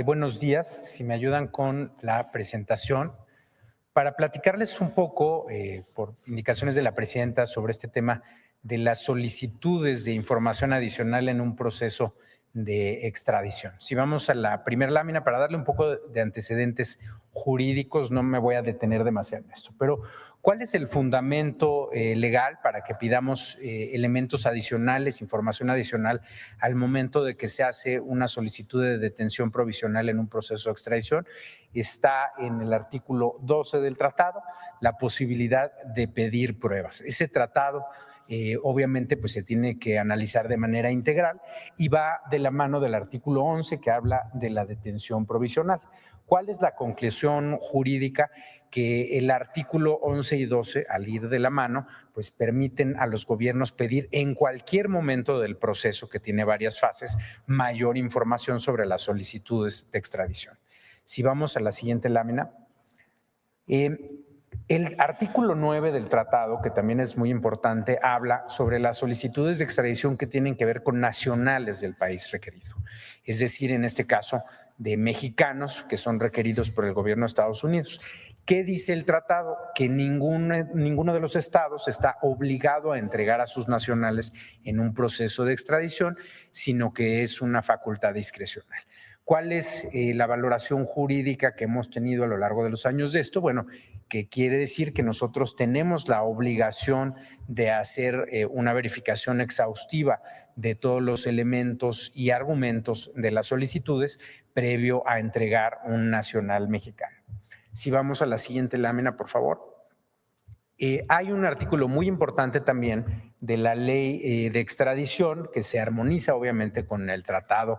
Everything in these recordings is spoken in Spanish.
Buenos días, si me ayudan con la presentación, para platicarles un poco, por indicaciones de la presidenta, sobre este tema de las solicitudes de información adicional en un proceso de extradición. Si vamos a la primera lámina, para darle un poco de antecedentes jurídicos, no me voy a detener demasiado en esto, pero ¿cuál es el fundamento legal para que pidamos elementos adicionales, información adicional al momento de que se hace una solicitud de detención provisional en un proceso de extradición? Está en el artículo 12 del tratado la posibilidad de pedir pruebas. Ese tratado obviamente pues se tiene que analizar de manera integral y va de la mano del artículo 11 que habla de la detención provisional. ¿Cuál es la conclusión jurídica? Que el artículo 11 y 12, al ir de la mano, pues permiten a los gobiernos pedir en cualquier momento del proceso, que tiene varias fases, mayor información sobre las solicitudes de extradición. Si vamos a la siguiente lámina. El artículo 9 del tratado, que también es muy importante, habla sobre las solicitudes de extradición que tienen que ver con nacionales del país requerido. Es decir, en este caso, de mexicanos que son requeridos por el gobierno de Estados Unidos. ¿Qué dice el tratado? Que ninguno de los estados está obligado a entregar a sus nacionales en un proceso de extradición, sino que es una facultad discrecional. ¿Cuál es la valoración jurídica que hemos tenido a lo largo de los años de esto? Bueno, que quiere decir que nosotros tenemos la obligación de hacer una verificación exhaustiva de todos los elementos y argumentos de las solicitudes previo a entregar un nacional mexicano. Si vamos a la siguiente lámina, por favor. Hay un artículo muy importante también de la ley de extradición que se armoniza obviamente con el tratado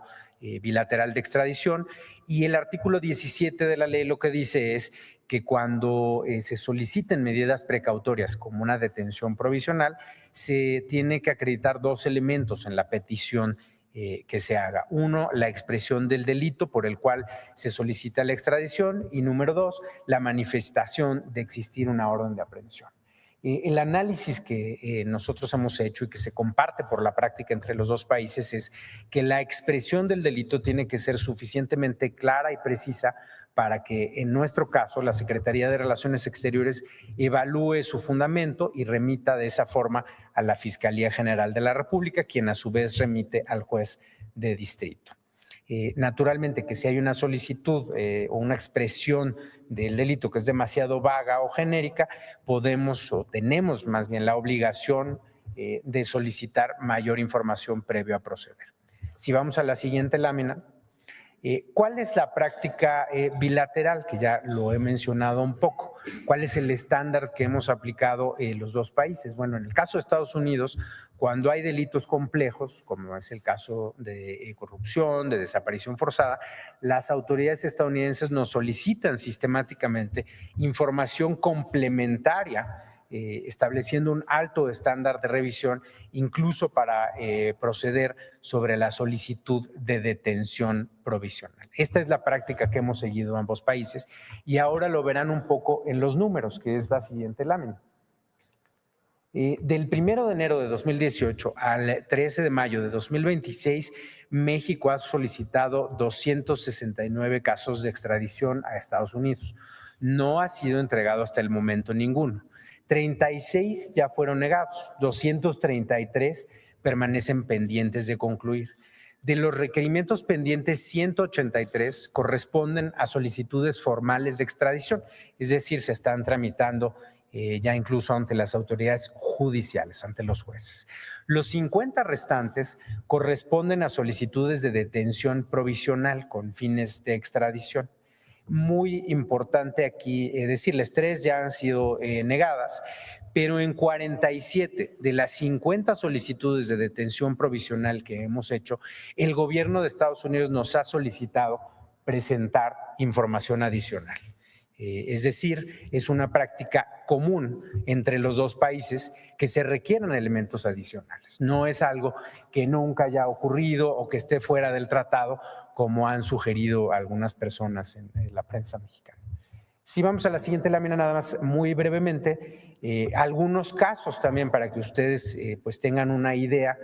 bilateral de extradición, y el artículo 17 de la ley lo que dice es que cuando se soliciten medidas precautorias como una detención provisional, se tiene que acreditar dos elementos en la petición que se haga. Uno, la expresión del delito por el cual se solicita la extradición, y número dos, la manifestación de existir una orden de aprehensión. El análisis que nosotros hemos hecho y que se comparte por la práctica entre los dos países es que la expresión del delito tiene que ser suficientemente clara y precisa para que, en nuestro caso, la Secretaría de Relaciones Exteriores evalúe su fundamento y remita de esa forma a la Fiscalía General de la República, quien a su vez remite al juez de distrito. Naturalmente que si hay una solicitud o una expresión del delito que es demasiado vaga o genérica, podemos o tenemos más bien la obligación de solicitar mayor información previo a proceder. Si vamos a la siguiente lámina. ¿Cuál es la práctica bilateral? Que ya lo he mencionado un poco. ¿Cuál es el estándar que hemos aplicado los dos países? Bueno, en el caso de Estados Unidos, cuando hay delitos complejos, como es el caso de corrupción, de desaparición forzada, las autoridades estadounidenses nos solicitan sistemáticamente información complementaria, estableciendo un alto estándar de revisión, incluso para proceder sobre la solicitud de detención provisional. Esta es la práctica que hemos seguido ambos países, y ahora lo verán un poco en los números, que es la siguiente lámina. Del 1 de enero de 2018 al 13 de mayo de 2026, México ha solicitado 269 casos de extradición a Estados Unidos. No ha sido entregado hasta el momento ninguno. 36 ya fueron negados, 233 permanecen pendientes de concluir. De los requerimientos pendientes, 183 corresponden a solicitudes formales de extradición, es decir, se están tramitando ya incluso ante las autoridades judiciales, ante los jueces. Los 50 restantes corresponden a solicitudes de detención provisional con fines de extradición. Muy importante aquí decirles, 3 ya han sido negadas, pero en 47 de las 50 solicitudes de detención provisional que hemos hecho, el gobierno de Estados Unidos nos ha solicitado presentar información adicional. Es decir, es una práctica común entre los dos países que se requieran elementos adicionales. No es algo que nunca haya ocurrido o que esté fuera del tratado, como han sugerido algunas personas en la prensa mexicana. Si vamos a la siguiente lámina, nada más muy brevemente, algunos casos también para que ustedes pues tengan una idea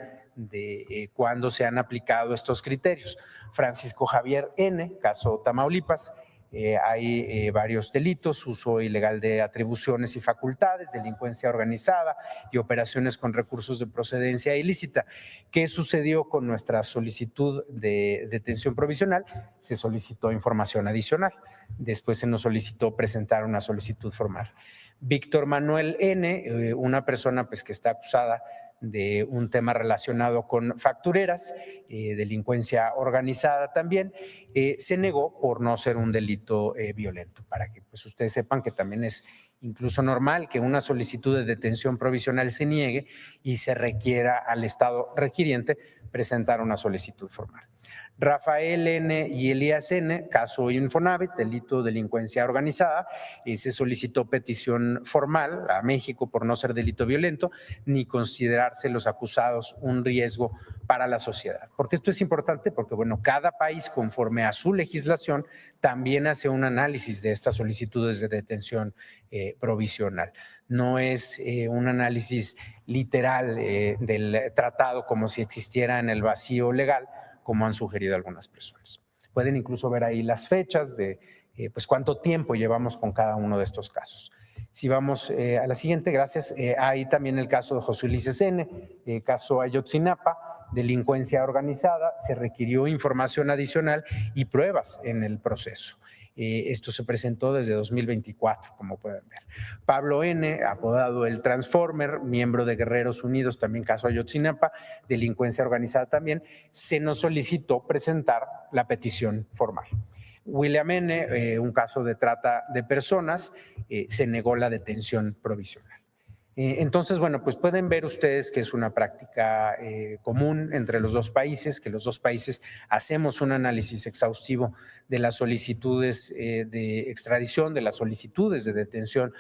cuándo se han aplicado estos criterios. Francisco Javier N., caso Tamaulipas. Hay varios delitos: uso ilegal de atribuciones y facultades, delincuencia organizada y operaciones con recursos de procedencia ilícita. ¿Qué sucedió con nuestra solicitud de detención provisional? Se solicitó información adicional. Después se nos solicitó presentar una solicitud formal. Víctor Manuel N., una persona pues que está acusada de un tema relacionado con factureras, delincuencia organizada también, se negó por no ser un delito violento, para que pues ustedes sepan que también es incluso normal que una solicitud de detención provisional se niegue y se requiera al Estado requiriente presentar una solicitud formal. Rafael N. y Elías N., caso Infonavit, delito de delincuencia organizada, se solicitó petición formal a México por no ser delito violento ni considerarse los acusados un riesgo para la sociedad. ¿Por qué esto es importante? Porque, bueno, cada país, conforme a su legislación, también hace un análisis de estas solicitudes de detención provisional. No es un análisis literal del tratado como si existiera en el vacío legal, como han sugerido algunas personas. Pueden incluso ver ahí las fechas de pues cuánto tiempo llevamos con cada uno de estos casos. Si vamos a la siguiente, gracias. Hay también el caso de José Ulises N., caso Ayotzinapa, delincuencia organizada. Se requirió información adicional y pruebas en el proceso. Esto se presentó desde 2024, como pueden ver. Pablo N., apodado el Transformer, miembro de Guerreros Unidos, también caso Ayotzinapa, delincuencia organizada también, se nos solicitó presentar la petición formal. William N., un caso de trata de personas, se negó la detención provisional. Entonces, bueno, pues pueden ver ustedes que es una práctica común entre los dos países, que los dos países hacemos un análisis exhaustivo de las solicitudes de extradición, de las solicitudes de detención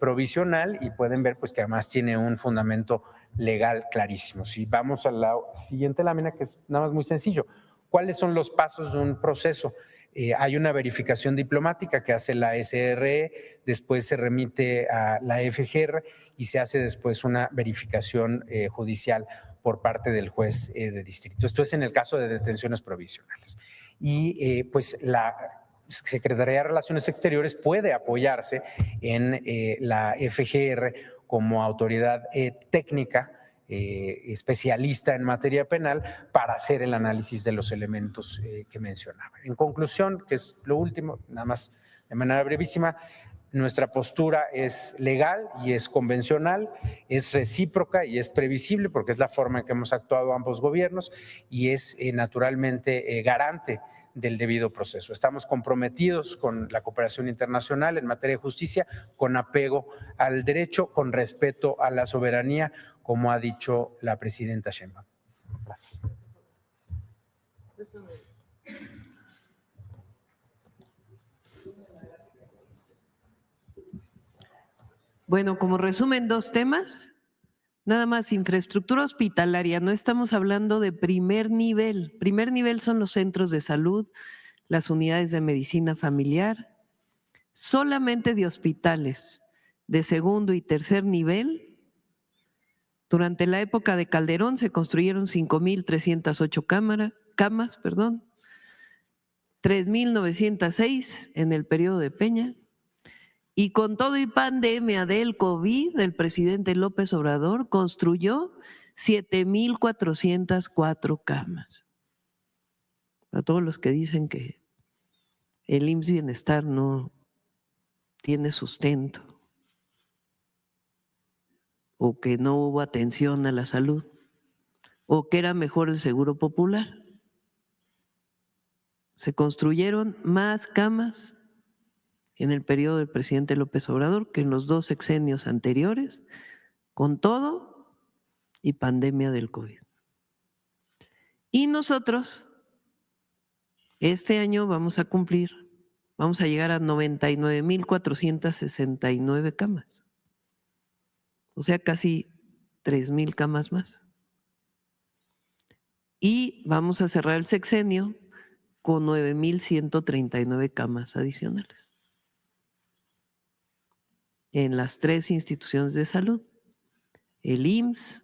provisional, y pueden ver pues que además tiene un fundamento legal clarísimo. Si vamos a la siguiente lámina, que es nada más muy sencillo, ¿cuáles son los pasos de un proceso? Hay una verificación diplomática que hace la SRE, después se remite a la FGR y se hace después una verificación judicial por parte del juez de distrito. Esto es en el caso de detenciones provisionales. Y pues la Secretaría de Relaciones Exteriores puede apoyarse en la FGR como autoridad técnica especialista en materia penal para hacer el análisis de los elementos que mencionaba. En conclusión, que es lo último, nada más de manera brevísima, nuestra postura es legal y es convencional, es recíproca y es previsible porque es la forma en que hemos actuado ambos gobiernos y es naturalmente garante del debido proceso. Estamos comprometidos con la cooperación internacional en materia de justicia, con apego al derecho, con respeto a la soberanía, como ha dicho la presidenta Sheinbaum. Gracias. Bueno, como resumen, dos temas. Nada más, infraestructura hospitalaria. No estamos hablando de primer nivel. Primer nivel son los centros de salud, las unidades de medicina familiar. Solamente de hospitales de segundo y tercer nivel. Durante la época de Calderón se construyeron 5,308 camas, 3,906 en el periodo de Peña. Y con todo y pandemia del COVID, el presidente López Obrador construyó 7,404 camas. A todos los que dicen que el IMSS Bienestar no tiene sustento o que no hubo atención a la salud o que era mejor el Seguro Popular. Se construyeron más camas en el periodo del presidente López Obrador que en los dos sexenios anteriores, con todo y pandemia del COVID. Y nosotros este año vamos a llegar a 99,469 camas, o sea, casi 3,000 camas más. Y vamos a cerrar el sexenio con 9,139 camas adicionales en las 3 instituciones de salud, el IMSS,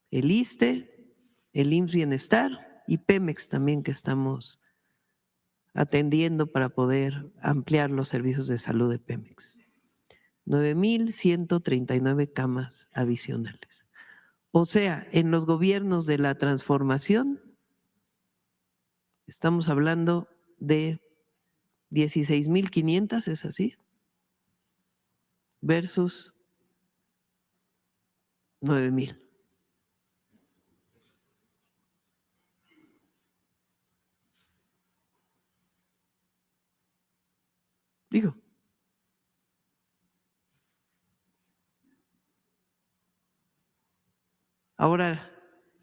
el ISSSTE el IMSS Bienestar y Pemex también, que estamos atendiendo para poder ampliar los servicios de salud de Pemex. 9,139 camas adicionales. O sea, en los gobiernos de la transformación estamos hablando de 16,500, ¿es así? Versus 9,000. Digo, ahora,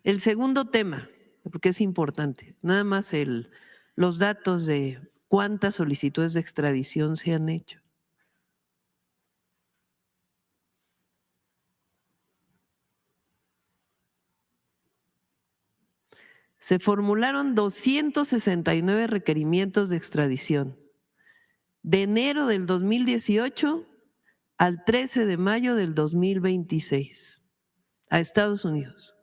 el segundo tema, porque es importante, nada más los datos de cuántas solicitudes de extradición se han hecho. Se formularon 269 requerimientos de extradición de enero del 2018 al 13 de mayo del 2026 a Estados Unidos.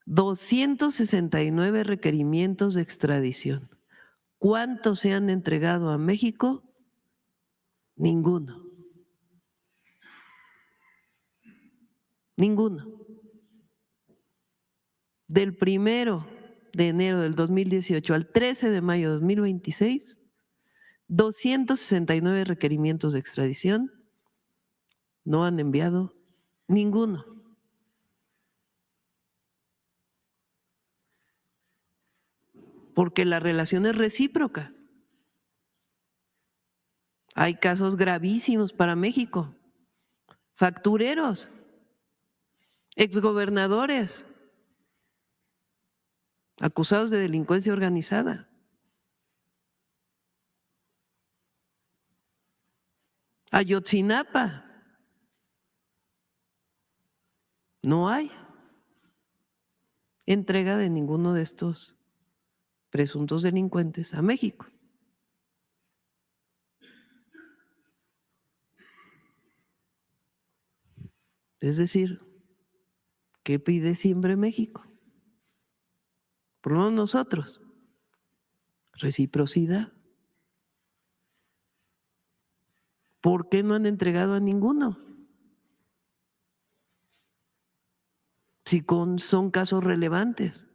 269 requerimientos de extradición. ¿Cuántos se han entregado a México? Ninguno. Ninguno. Del 1 de enero del 2018 al 13 de mayo de 2026, 269 requerimientos de extradición, no han enviado ninguno. Porque la relación es recíproca. Hay casos gravísimos para México, factureros, exgobernadores, acusados de delincuencia organizada. Ayotzinapa, no hay entrega de ninguno de estos presuntos delincuentes a México. Es decir, ¿qué pide siempre México? Por lo menos nosotros, reciprocidad. ¿Por qué no han entregado a ninguno? Si son casos relevantes.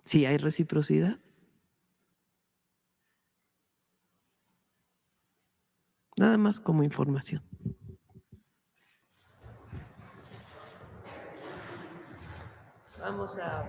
Si hay reciprocidad. Nada más como información. Vamos a